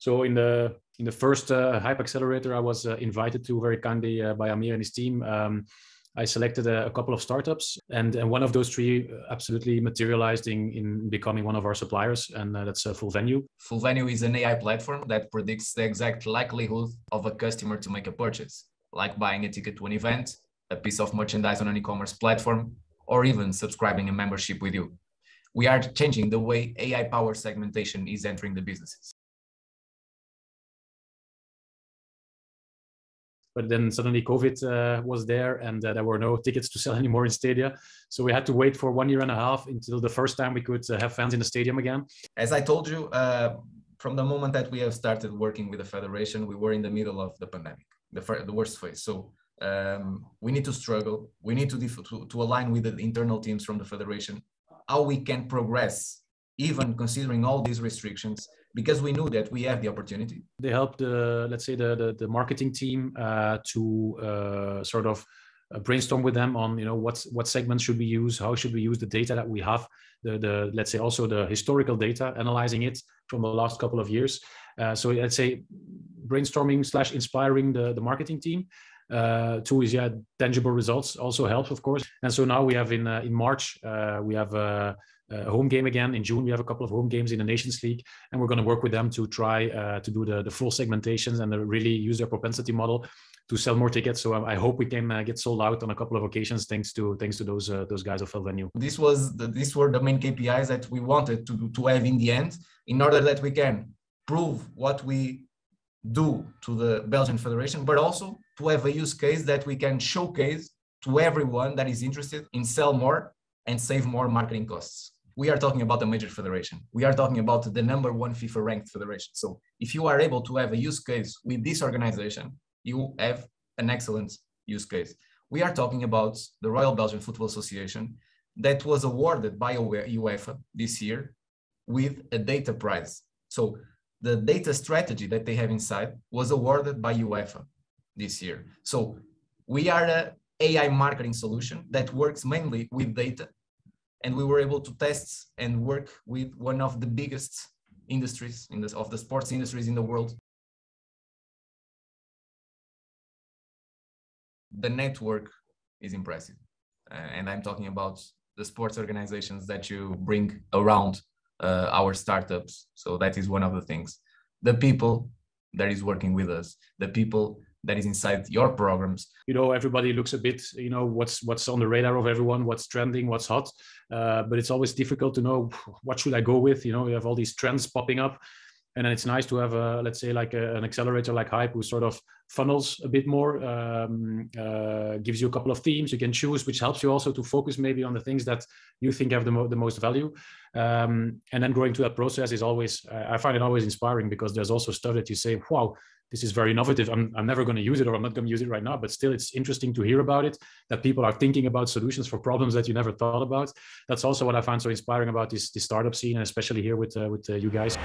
So in the first Hype Accelerator, I was invited to very kindly by Amir and his team. I selected a couple of startups, and one of those three absolutely materialized in becoming one of our suppliers, and that's Full Venue. Full Venue is an AI platform that predicts the exact likelihood of a customer to make a purchase, like buying a ticket to an event, a piece of merchandise on an e-commerce platform, or even subscribing a membership with you. We are changing the way AI-powered segmentation is entering the businesses. But then suddenly COVID was there, and there were no tickets to sell anymore in stadia. So we had to wait for 1.5 years until the first time we could have fans in the stadium again. As I told you, from the moment that we have started working with the federation, we were in the middle of the pandemic, the worst phase. So we need to struggle. We need to align with the internal teams from the federation, how we can progress, even considering all these restrictions, because we knew that we have the opportunity. They helped let's say the marketing team to sort of brainstorm with them on, what segments should we use, how should we use the data that we have, let's say also the historical data, analyzing it from the last couple of years. So let's say brainstorming / inspiring the marketing team. Two is tangible results also helps, of course. And so now we have in March we have a home game again. In June we have a couple of home games in the Nations League, and we're going to work with them to try to do the full segmentations and really use their propensity model to sell more tickets. So I hope we can get sold out on a couple of occasions thanks to those guys of Full Venue. These were the main KPIs that we wanted to have in the end, in order that we can prove what we do to the Belgian Federation, but also to have a use case that we can showcase to everyone that is interested in sell more and save more marketing costs. We are talking about a major federation. We are talking about the #1 FIFA ranked federation. So if you are able to have a use case with this organization, you have an excellent use case. We are talking about the Royal Belgian Football Association that was awarded by UEFA this year with a data prize. So the data strategy that they have inside was awarded by UEFA this year. So we are an AI marketing solution that works mainly with data, and we were able to test and work with one of the biggest industries of the sports industries in the world. The network is impressive, and I'm talking about the sports organizations that you bring around our startups. So that is one of the things. The people that is working with us, the people that is inside your programs. Everybody looks a bit, what's on the radar of everyone, what's trending, what's hot, but it's always difficult to know what should I go with. You have all these trends popping up, and then it's nice to have let's say an accelerator like Hype who sort of funnels a bit more, gives you a couple of themes you can choose, which helps you also to focus maybe on the things that you think have the most value. And then going through that process is always, I find it always inspiring, because there's also stuff that you say, wow, this is very innovative. I'm never going to use it, or I'm not going to use it right now, but still it's interesting to hear about it, that people are thinking about solutions for problems that you never thought about. That's also what I find so inspiring about this startup scene, and especially here with you guys.